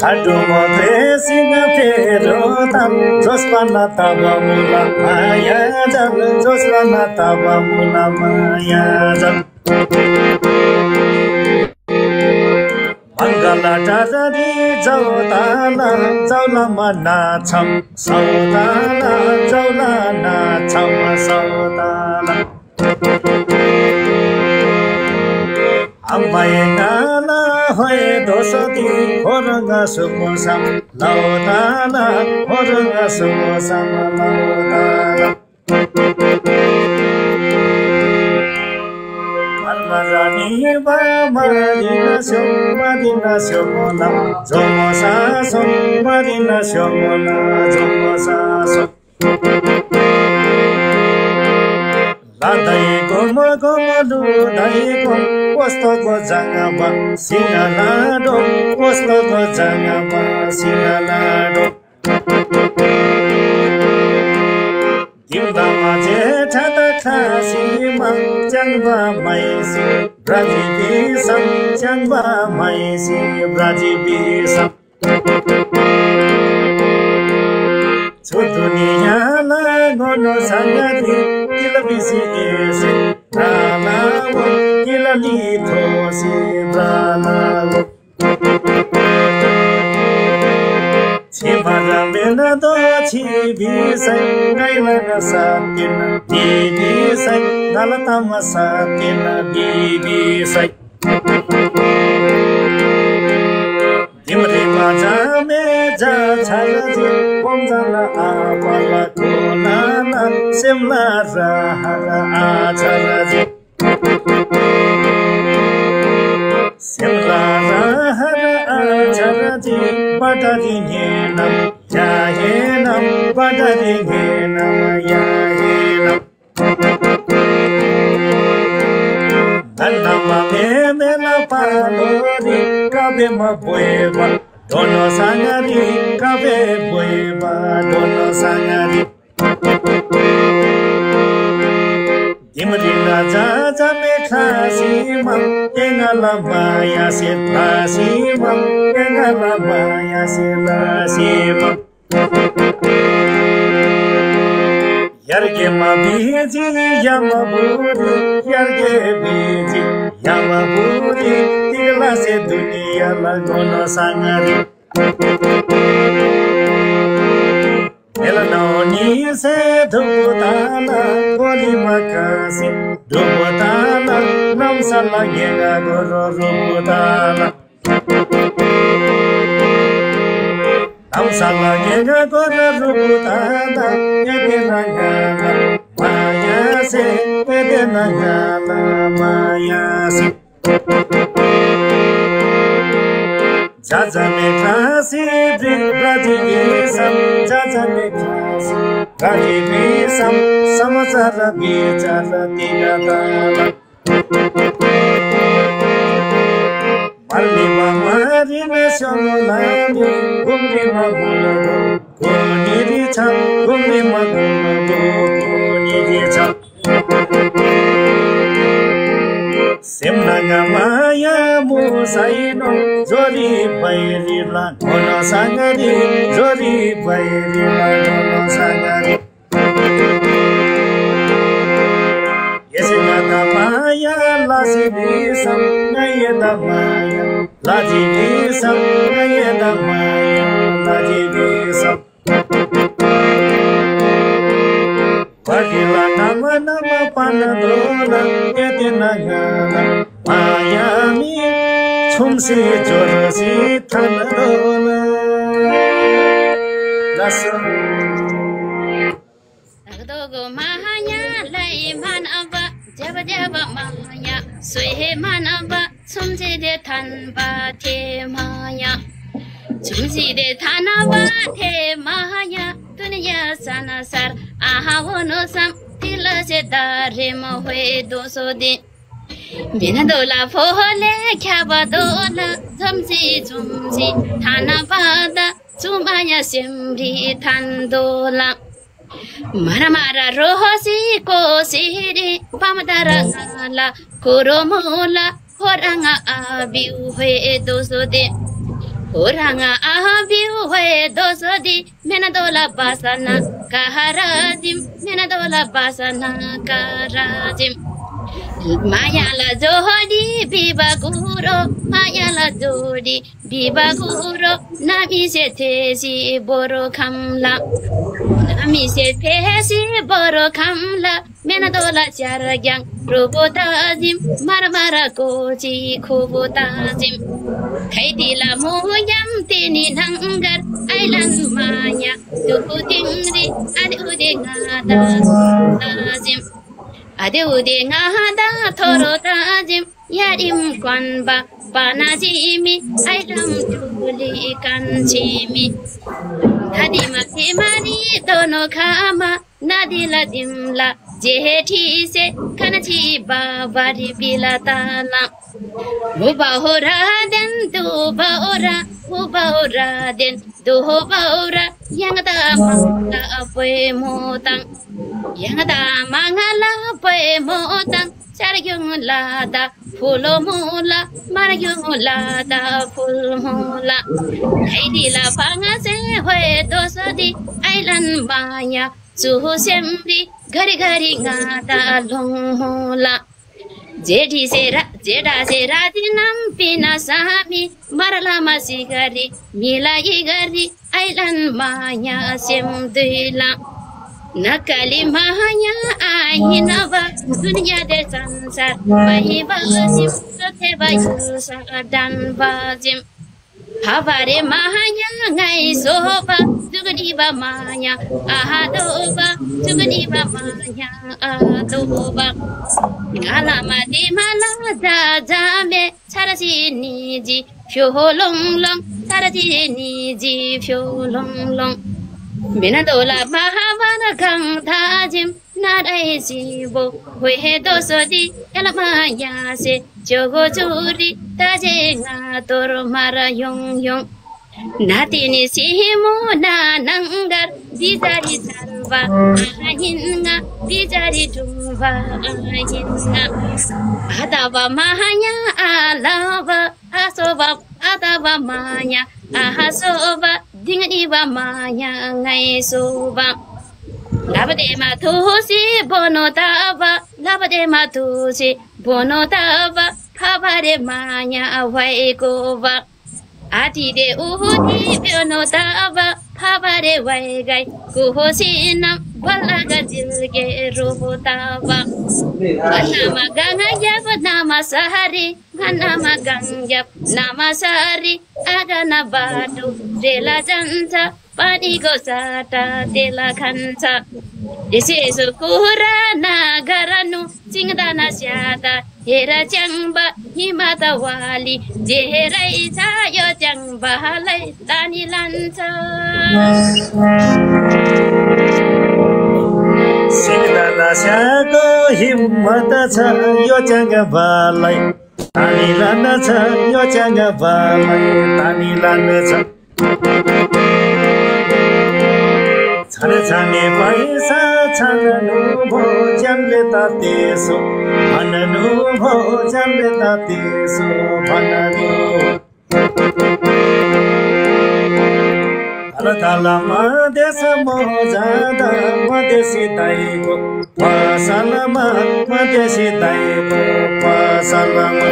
खाटो मथे सिंह फेरो ताम जसमा नतब मुला माया जन जसमा नतब मुला माया जन मङ्गला टारी जौताला जौलामा नाछम सौताला जौला नाछम सौताला अम्माए नाला होए दोसती होरंगा सुमोसम लौताला होरंगा सुमोसम लौताला Almarani Madina Shomola Zomosa Som Madina Shomola Zomosa Som Ladai Goma Goma Dudai Gom Posto Gozangaba Singalado Posto Gozangaba Singalado Dimdama Jethada Khasima Jangba Maisi Brajibisam Jangba Maisi Brajibisam Chutuniya la gono sangati Kilabisi esi Bralawo Kilalitosi Bralawo Chimara Benado Chibisai Gailana Satina Dibisai Galatama Satina Dibisai Dimri Bajame Jacharaji Pomzala Apala Kunana Simla Rahara Acharaji Simla Rahara Acharaji Badari Nyenam Yahenam Badari Nyenam Yahenam Nandama Memela Palori Kabema Bueva Dono Sangari Kabe Bueva Dono Sangari Dimri Raja Jame Khasimam Engala Maya Sitrasimam Engala Maya Sitrasimam Yarge Mabiji Yamaburi Yarge Biji Yamaburi Tila Se Dunia Lagono Sangari Elanoni Se Dubutala Koli Makasi Dubutala Namsala Yega Goro Rubutala Namsala Yega Goro Rubutala Yedina Gala Maya Se Yedina Gala Maya Se Jajame Kasi Brajivisam Jajame Kasi Brajivisam Samachara Bichara Tigatala Malima Marina Shomolani Gumrima Gulado Kuniricham Gumrima Gulado Kuniricham Simnanga Maya Musaino Zori Bairila Gono Sangari Zori Bairila Gono Sangari Yesinaka Maya Lasibisam Nayeda Maya Lajibisam Nayeda Maya Lajibisam Pagila Nama Nama Panadola Yedina Gala Mayami Chumsi Jorosi Tanadola Lasam Agdogo Mahanya Lai Manaba Jaba Jaba Maya Sui Manaba Chumsi de Tanba Te Maya Chumsi de Tanaba Te Maya Dunya Sanasar Ahawono Sam Tila Sedare Mohwe Dosodi Binadola Fohole Kabadola Zamsi Chumsi Tanabada Chumaya Simri Tandola Maramara Rohosi Kosiri Pamadara Gala Kuromola Horanga Abiuhe Dosode Oranga ahabiu we dosodi menadola basana kaharajim menadola basana karajim Mayala jodi bibaguro Mayala jodi bibaguro Nami se tesi boro kamla Nami se tesi boro kamla Menadola jaragyang robotazim Marmara koji kubotazim Kaidila moyam tini nangar Ailan maya Duku tingri adi ude ngada tazim Ade ude ngada toro tajim yarim kwanba panajimi ailam tuli kanchimi nadima timani dono kama nadila dimla jethi se kanachi bavari bilatala Uba hora den duba ora uba hora den duba ora yang da mangala apoe motang yang da mangala apoe motang sargyung lada fulo mula margyung lada ful mula kaidila pangase hoe dosadi ailan maya suhu semri gari gari ngada longla Jedi sera jeda sera dinam pina sami marala masigari mila igari ailan maya semdila nakali maya ahinava dunia de sansar bahi bazim sote bayusa dan bazim Havare mahanya ngai soba Tugadiba maya ahadoba Tugadiba maya ahadoba Alama di malada jame Sarasi niji fyo long long Sarasi niji fyo long long Minadola mahavana kang tajim Nadai sibo Huhe dosodi Elamaya se Jogo juri Taje ngator mara yong yong Natini sihimu na nangar Bijari sarva ahinga Bijari tuva ahinga Adava mahanya alava Asoba adava manya Ahasoba Dingadiva manya ngai soba Labade matusi bono tava Labade matusi bono tava Havare manya waikova Ati de uhudi bono tava Havare waigai kuhosinam Walaga jilge robotava Nama ganga yab nama sahari Nama gangyap nama sahari Agana badu Dela janta Padigo sata dela kanta Desisu kura nagaranu Singdana syata Hera jangba himata wali Jeherai chayo jangba halai tani lanta Singdana syata himata chayo jangba halai tani lanta yo jangba halai tani lanta Chane chane paisa chananu bho jamle tateso Bhananu bho jamle tateso Bhananu Tala tala madesa mojada madesi taiko Pasalama madesi taiko Pasalama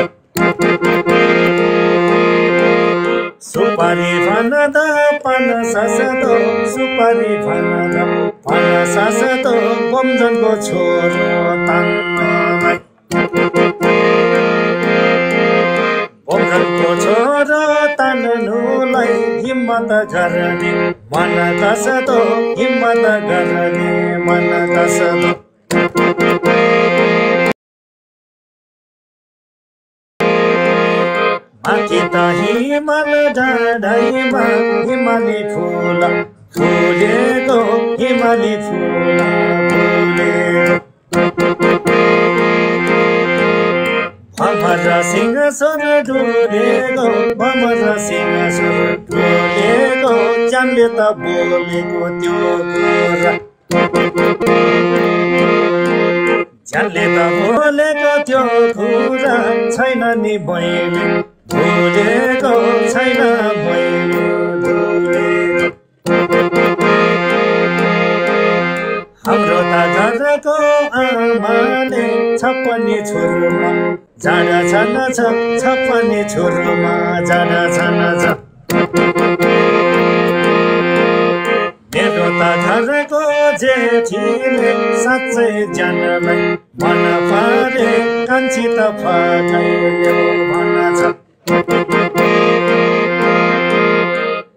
Supari vanada pana sasato Supari vanada pana sasato Bomjanko choro tanamai Bomjanko choro tananulai Himmata garani mana kasato Himmata garani mana kasato Akita himal dadaiba himali phula phulego himali phula phulego Bhamara singha sor dhulego Bhamara singha sor dhulego Jamleta bolego tyo kura Jamleta bolego tyo kura Chaina ni bhaile Bholeko chaina आमाले छप्पने छोरोमा जाडा छान छ छप्पने छोरोमा जाडा छान छ मेरो त घरको जेठीले साँच्चै जानलाई मन पारे कान्छी त फकायो भन्न छ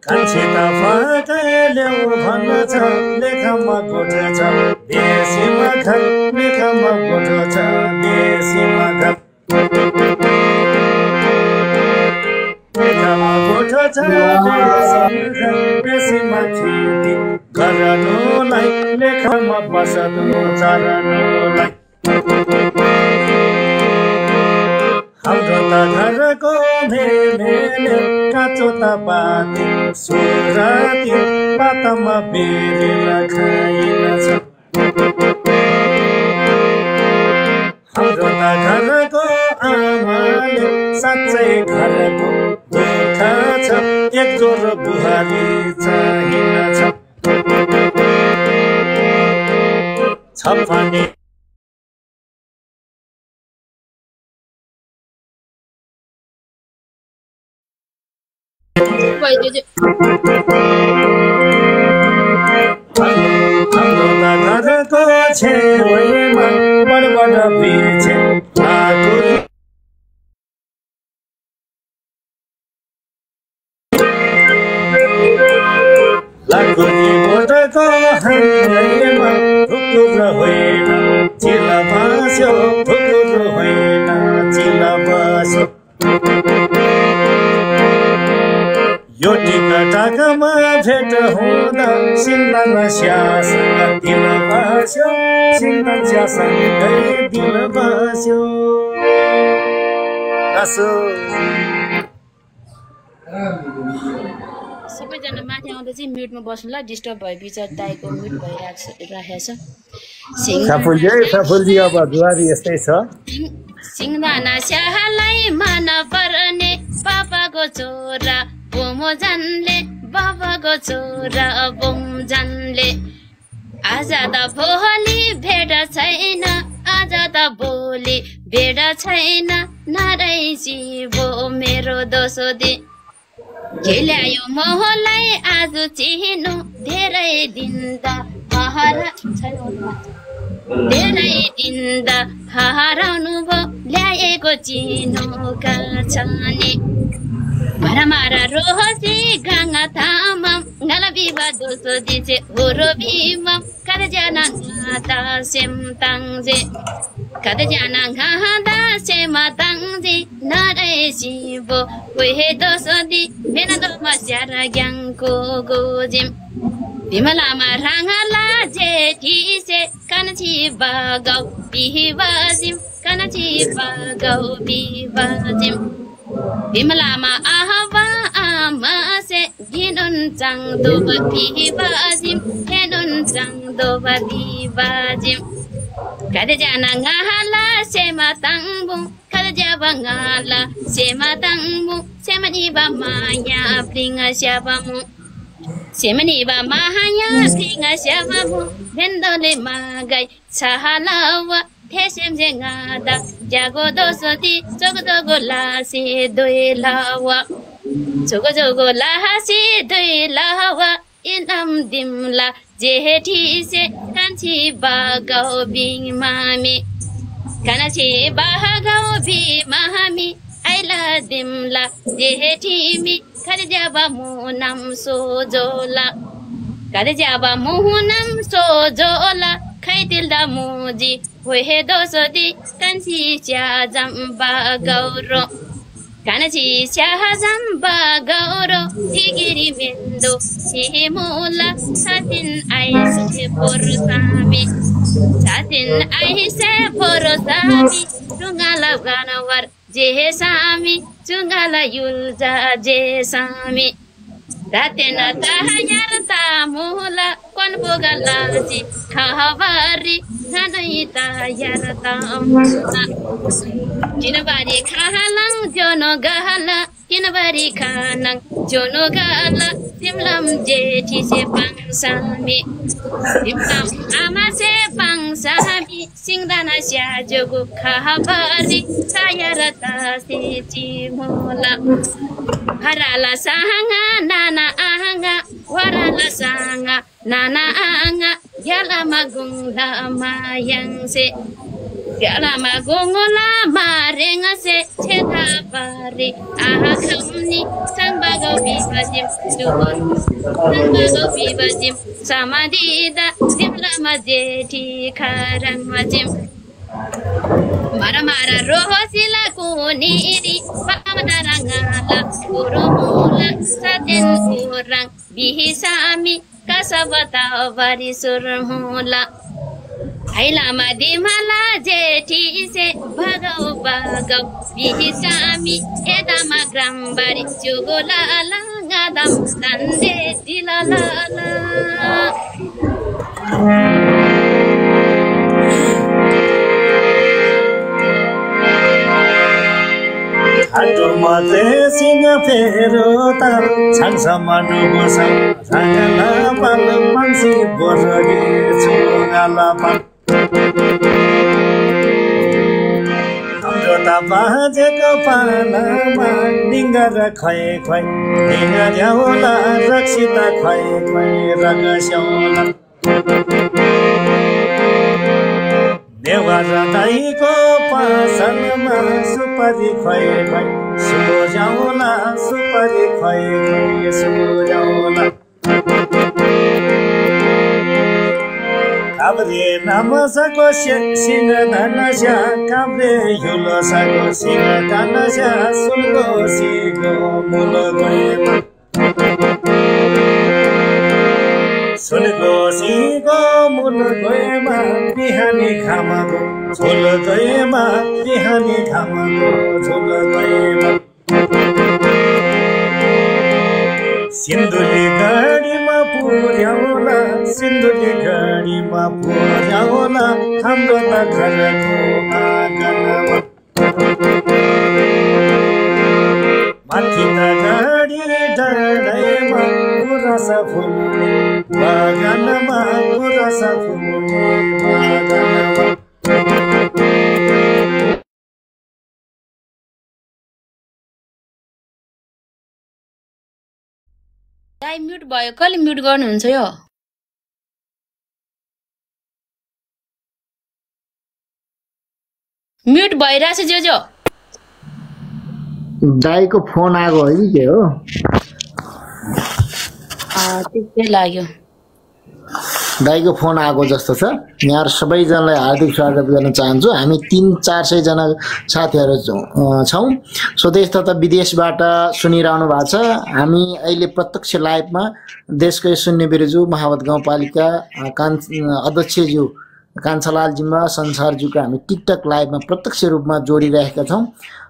कान्छी त फकायो भन्न छ लेखमा गोठ छ देशीमा घर लेखमा गोठ छ देशीमा घर लेखमा गोठ छ देशीमा खेती गर्नुलाई लेखमा बस्नु चरनुलाई हाम्रो त घरको मेले काँचो त पाती सुराती पातमा बेरेर खाइन छ हाम्रो त घरको आमाले साँच्चै घरको दुःख छ एक जोरो बुहारी चाहिन छ छप्पने घरको छेउमा बडबड बिर्छे लाकुरी बोटको हातमा ठुकुर होइन चिला बस्यो ठुकुर होइन चिला बस्यो यो टिकटाकमा भेट हुँदा सिङ्गल स्यासँग दिन बस्यो सिङ्गल स्यासँगै दिन बस्यो सबैजना माथि आउँदा चाहिँ म्युटमा बस्नु ल डिस्टर्ब भयो बिचरा दाइको म्युट भइराखेछ सिंहदाना स्याहालाई मन पर्ने पापाको छोरा बोमोजनले बाबाको छोरा बोमजनले आज त भोलि भेट छैन आज त भोलि भेट छैन नरहेसी भो मेरो दोसो दिन खेल्यायो मोहलाई आज चिन्नु धेरै दिन त हराउनु भो ल्याएको चिनोका छने भरमारा रोहसी गंगा थामा गला बिबा दोसो दिसे होरो बिमा kada jana ngada sem tangje kada jana ngada sema tangje nare sibo we dosodi mena do masyara gyangko gojim bimala marangala je tise kanachi bagau bihwazim kanachi bagau bihwazim bimala ma ahava amase ginun chang do bihwazim kenun chang do bihwazim kada jana ngala sema tangbu kada jaba ngala sema tangbu sema ni ba maya pringa syabamu sema ni ba maya pringa syabamu vendole magai sahalawa thesem jengada jago dosoti jogo jogo la se doelawa jogo jogo la se doelawa inam dimla jethi se kanchi bagau bing mami kanachi bagau bi mami aila dimla jethi mi kharjaba munam sojola kharjaba munam sojola khaitilda muji hohe dosodi kanchi cha jamba gauro kanachi cha jamba gauro tigiri mendo simula satin aise porosami tungala ganawar je sami tungala yulja je sami datena tahayar tamula kon bogalasi khavari nanai tayar tamula jinabari khalang jono gala jinabari khanang jono gala तिमलम जेठी से पाङसामी तिमलम आमा से पाङसामी सिंगदाना स्याजोगु खबरी सायर तासे चिमोला हराला साङा नाना आङा वराला साङा नाना आङा यालामा गुङला मायाङसे यालामा गुङला मारेङसे छेथा पारे आखमनि सांबागौ बिबाजिम सांबागौ बिबाजिम समादिदा तिमलामा जेठी खाराङमाजिम मारा मारा रोहसिला कुनिरी पामदाराङाला कुरुमुला सातेन कुराङ बिहिसामी कसबता बारी सुरमुला हैलामा दिमाला जेठी से भगौ भगौ बिहिसामी एदामा ग्रामबारी जोगोला लाङादाम तन्डे दिलाला Atu mate singa pero tar changsama dubusa rangala pal mansi boragi chungala pal Amjota bajeko palama ningara khoi khoi ninga jaula rakshita khoi khoi ragasyaula Devara daiko pasalma supari khoi khoi sujaula supari khoi khoi sujaula Kabre namasako singa dhanasya kabre yulasako singa dhanasya sulgo sigo mulo goema Sulgo sigo mulo goema bihani khamago झोल गएमा बिहानी घामको झोल गएमा सिन्धुली गाडीमा पुर्याउला सिन्धुली गाडीमा पुर्याउला हाम्रो त घरको आँगनमा माथि त गाडी डाँडैमा गुराँस फुल्ने बागानमा गुराँस फुल्ने बागानमा दाइ म्युट भयो कहिले म्युट गर्नुहुन्छ यो म्युट भइराछ जोजो दाइको फोन आएको हो कि के हो त्यस्तै लाग्यो दाइको फोन आएको जस्तो छ यहाँहरु सबैजनालाई हार्दिक स्वागत गर्न चाहन्छु हामी 300-400 जना साथीहरु छौं स्वदेश तथा विदेशबाट सुनिरहनु भएको छ हामी अहिले प्रत्यक्ष लाइभमा देशकै शून्य बिरुजु महावत गाउँपालिका अध्यक्षज्यू कान्छालाल जिम्बा संसारज्यूको हामी टिकटक लाइभमा प्रत्यक्ष रूपमा जोडिरहेका छौं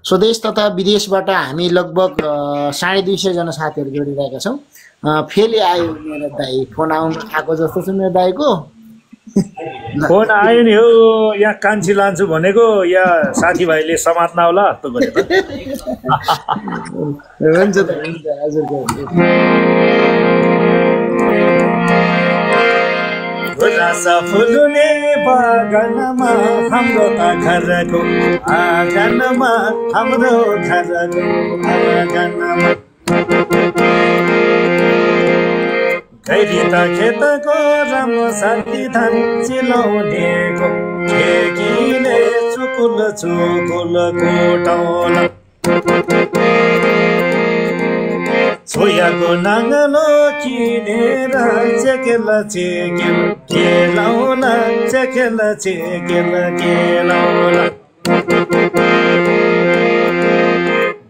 स्वदेश तथा विदेशबाट हामी लगभग 250 जना साथीहरु जोडिरहेका छौं फेरि आयो मेरो दाइ फोन आएको जस्तो छ मेरो दाइको फोन आयो नि हो यहाँ कान्छी लान्छु भनेको या साथीभाइले समात्न होला त गरे त हुन्छ त हजुरको गुराँस फुल्ने बागानमा हाम्रो त घरको आँगनमा हाम्रो घरको आँगनमा कैरी त खेतको राम्रो साथी धान चिलाउनेको ठेकीले चुकुल चुकुल कोटाउन छोयाको नाङ्गलो किनेर चेकेल चेकेल केलाउन चेकेल चेकेल केलाउन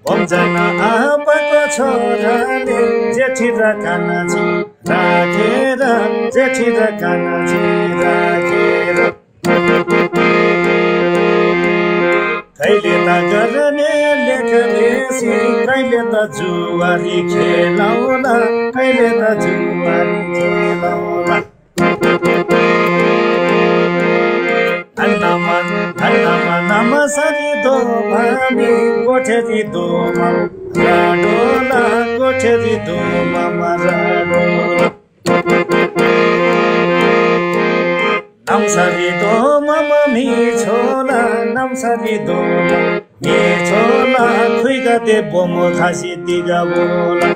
बमजना आपाको छोराले जेठी र कानाची राखेर जेठी र कानाची राखेर कहिले त गर्ने लेख बेसी कहिले त जुवारी खेलाउला कहिले त Zuari खेलाउला अन्नमन Nama nama sari do mami gocheri do mama radola gocheri do mama radola nam sari do mama mi chola nam sari do mi chola khuiga de bomo khasi diga bola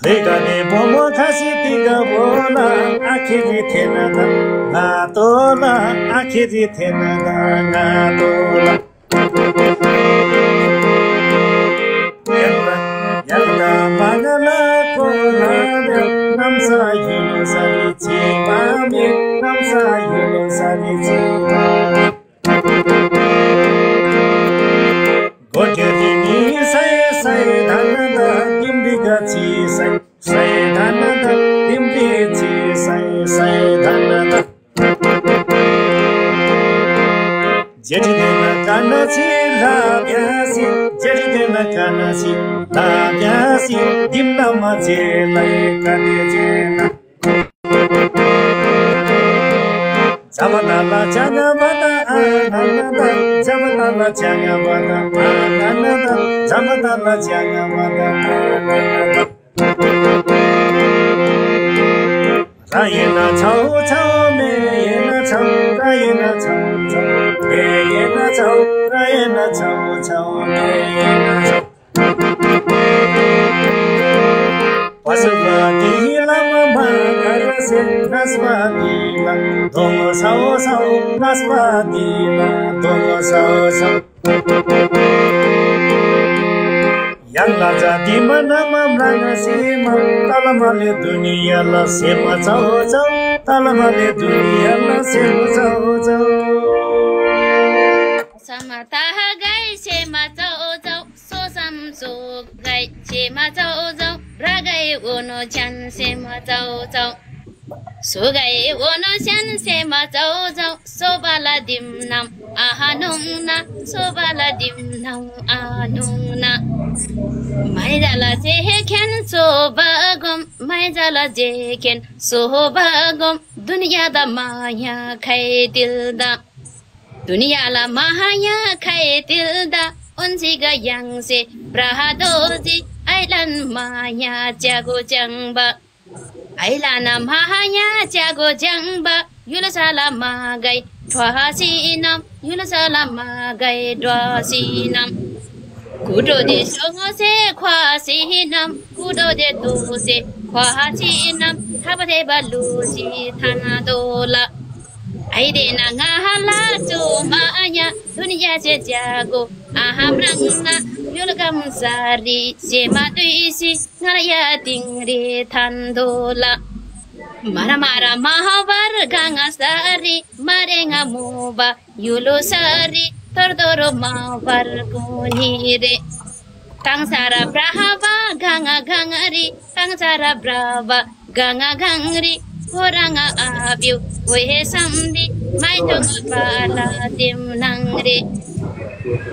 khuiga de bomo khasi diga bola akhiri thena na tola akhiri thena na tola yalla magala kola namsa yulo sari chimami namsa yulo sari chimami gocheri ni sai sai dhanada dimdiga chi sai sai dhanada dimdi chi sai sai dhanada jeti dena kanachi la byasi jeti dena kanachi la byasi dimna ma je lai kane jena Jamadala Jangamana Ananda Jamadala Jangamana Ananda Jamadala Jangamana Ananda Rayena Chau Chau Meyena Chau Rayena Chau Chau Meyena Chau Rayena Chau Chau Meyena Chau Pasupati Lama Makarase Naswati Tomo sao sao naswati tomo sao sao yang raja di mana mamranga sema talamale dunia la sema sao sao talamale dunia la sema sao sao samata gai sema sao sao so sam so gai sema sao sao ragai ono chan sema sao sao Sugai wono shan sema zau zau sobala dim nam ahanung na sobala dim nam anung na mai jala je ken sobagom mai jala je ken sobagom duniya da maya khai dil da duniya la maya khai dil da unji ga yang se prahadoji ailan maya jago jangba Ailana mahanya jago jangba yula salama gai twasinam yula salama gai dwasinam kudo de songo se kwasinam kudo de do se kwasinam thabade balusi thanadola aide na ngahala chumanya dunya se jago ahamranga yula kamsari sema tuisi ngaraya tingri thandola mara mara mahavar ganga sari marenga muba yulo sari tordoro mavar kunire tangsara brahava ganga gangari tangsara brava ganga gangri Horanga abiu wehe samdi mai tonga pala dim nangre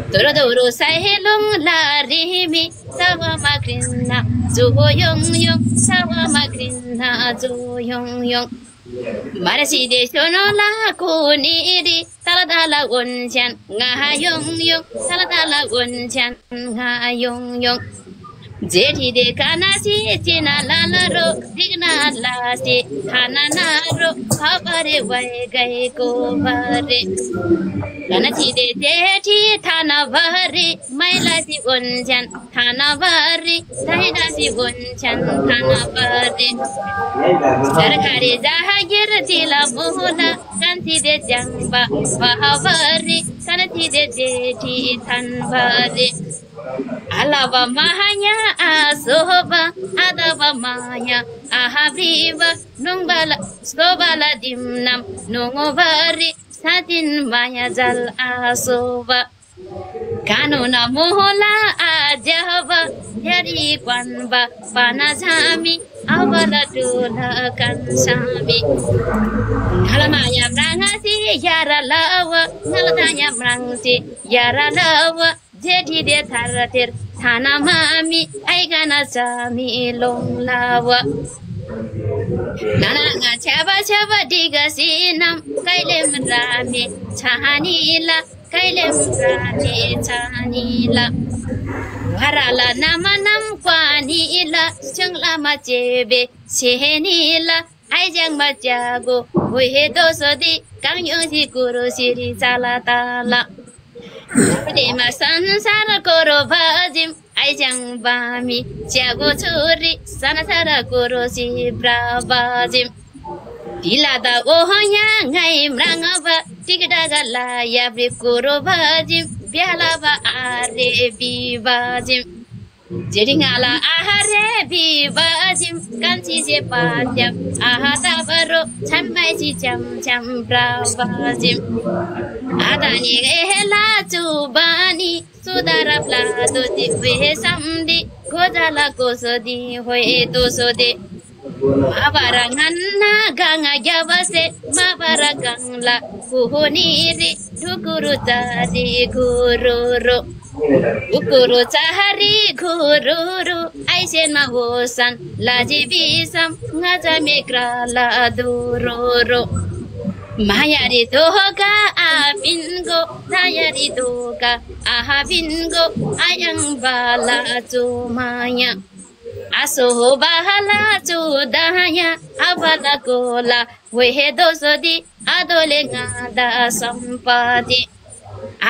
Doro doro sahelong larimi sawa makrina zuho yong yong sawa makrina zuho yong yong Marasi de sono la kuniri taladala wonjan ngaha yong yong taladala wonjan ngaha yong yong Jeti de kanasi china lalaro digna lasi hananaro khabare vai gai ko bare kanasi de jeti thana bari mailasi wonjan thana bari saidasi wonjan thana bari sarkari jahagir jila mohla kansi de jangba bahabari kanasi de jeti than bari Alava mahanya asoba adava maya ahabiba nungbala sobala dimnam nungobari satin maya jal asoba kanuna mohola ajaba yari kwanba panazami awala dula kansami ngalamaya brangasi yara lawa ngalatanya brangsi yara lawa Jeti de taratir thana mami aigana sami long lawa नाना छ्याबा छ्याबा डिगसी नाम कहिले रामे छानीला कहिले रामे छानीला हराला नामा नाम क्वानीला चंगलामा चेबे सेहेनीला आइज्याङमा च्यागो हुहे दोसोदी काङयोसी कुरो सिरी चाला ताला मा संसार कोरो भजिम आइज्याङ बामी च्यागो छोरी संसार कोरो सिब्रा बाजिम ढिलादा ओहो याङाइ म्राङबा टिकडागला याब्रे कोरो भजिम ब्यालाबा आरे बिबाजिम जेरिङाला आहारे बिबाजिम कान्छी से पाद्यम आहा दाबरो छम्माइसी च्याम च्याम ब्राबाजिम आदानी गेला चुबानी सुदारा प्लादो दिवे सम्दी गोजाला कोसोदी होए दोसोदे माबारा ngana ganga yabase mabara gangla kuhoniri dhukuru tadi gururu ukuru cahari gururu aisen mahosan laji bisam ngaja mekrala dururu mayari doga apingo tayari doga ahabingo ayang bala cumanya aso bahala cudanya abala kola wehe dosodi adole ngada sampadi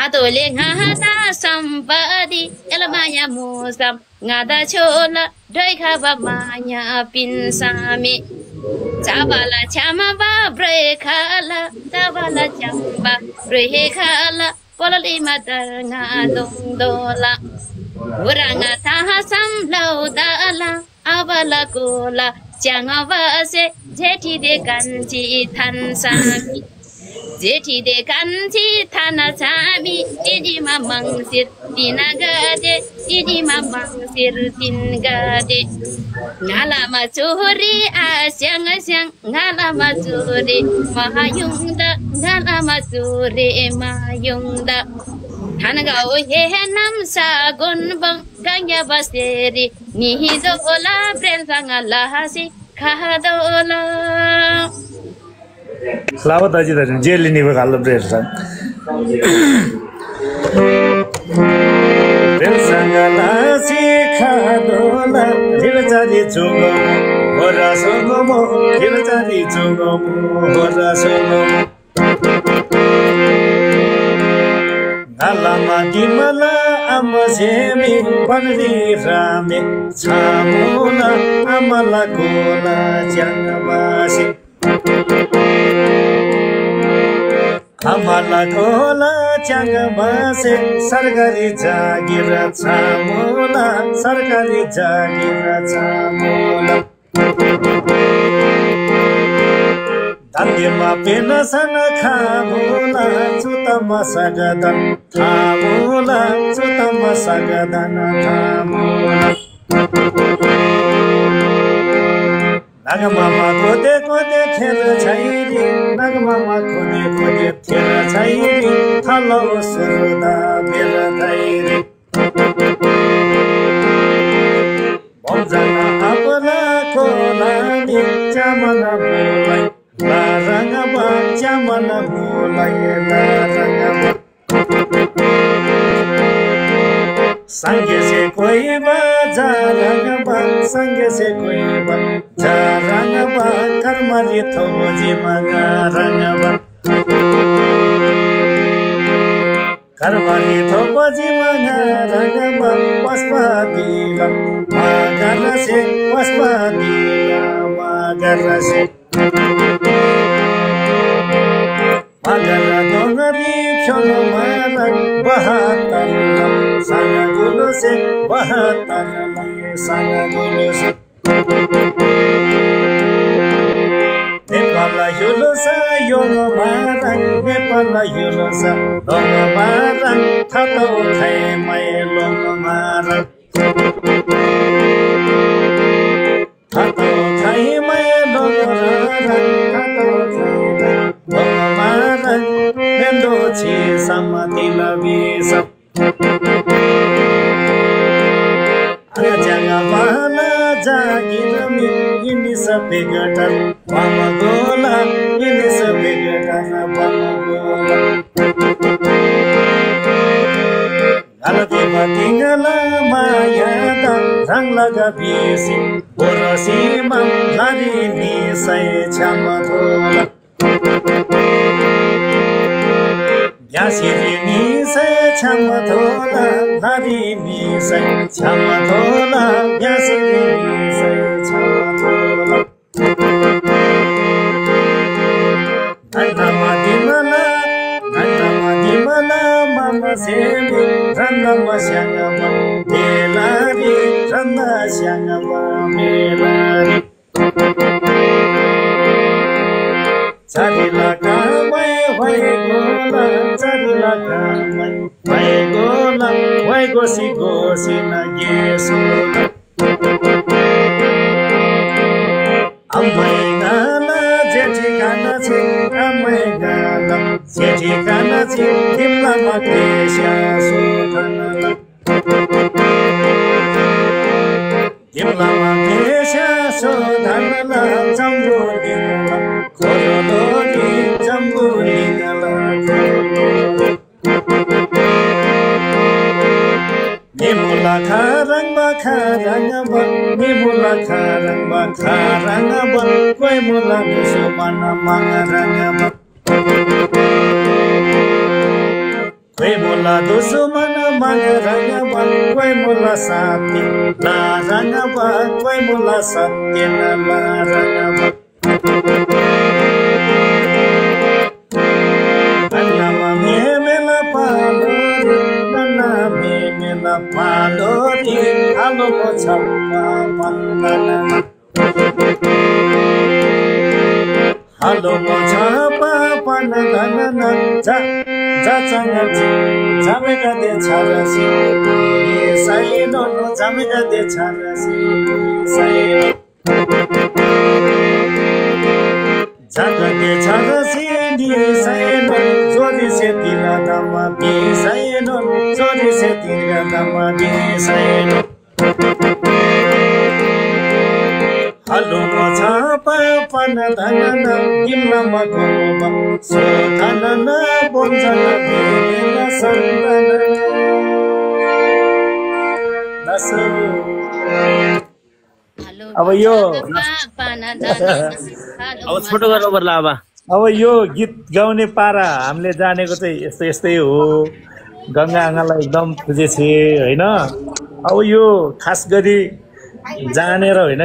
adole ngada sampadi elmanya musam ngada chola doi khaba manya pinsami chabala chama ba brekhala tabala chamba brekhala polali madar ngadong dola uranga tahasam laudala abala kola changavase jethi de kanchi thansami jethi de kanchi thanasami didi mamangsir dinagade didi mamangsir dingade ngalama churi asyang asyang ngalama churi mahayungda ngalama churi mayungda Hanaga ohe nam sa gonbang gangya baseri nihi dola prensanga lahasi khadola Lava daji daji jelly ni bakal prensang prensanga lahasi khadola dilchari chungo ora songomo dilchari chungo ora songomo Alama dimala amazemi panri rame chamula amala kola janabasi amala kola janabasi sargari jagira chamula sargari jagira chamula Tandima pena sana khamula chutama sagadan thamula chutama sagadan thamula Nagamama kode kode khela chairi Nagamama kode kode khela chairi thalo surda bera dairi Bonjana apala kolani chamana bolai La rangaba chamana mulai la rangaba Sange se koi ba ja rangaba sange se koi ba ja rangaba karmari thoji maga rangaba karmari thoji maga rangaba paspatila magara se paspatila magara se Magara dongari chono marak bahatarla Sanga gulu se bahatarla Sanga gulu se Nepala yulu sa yono marak Nepala yulu sa longo marak Tato khai mai longo marak Tato khai mai longo marak Tato khai Maran Nendo chi samatila visa Agajanga vala जागिर यिनी सबै गठन पमगोला यिनी सबै गठन पमगोला गलती बतिगला माया दा रंग लगा बेसी बोरसी मम घरी निसै छम थोला यासिरी निसै छम थोला घरी निसै छम थोला यासिरी निसै छम थोला धन्नमा दिमला mama semi ranna masyangama melari ranna syangama melari charila kamai vai gola charila kamai vai gola vai gosi na yesola amai gana jethi gana che amai gana jethi gana che dimla makesha suthanala dimla makesha suthanala jambulingala khorolodi jambulingala nimula kharang ba nimula kharang ba koi mula kusumana mangarang koi mula dusumana mangarang koi mula sati larang koi mula sati larang annama memela palori memela palori alo chappa mandana halo chappa pandana ja changa jamega de charasi sai no jamega de charasi sai jaga de charasi di sai no jodi se tila dama bi sai no jodi se tila dama bi sai no halo chapa panadana gimna magoma so tanana bonjana bela sandana naso अब यो अब छोटो गर्नु पर्ला अब यो गीत गाउने पारा हामीले जानेको चाहिँ यस्तै यस्तै हो गंगा आँगालाई एकदम पूजेछे हैन अब यो खास गरी जानेर हैन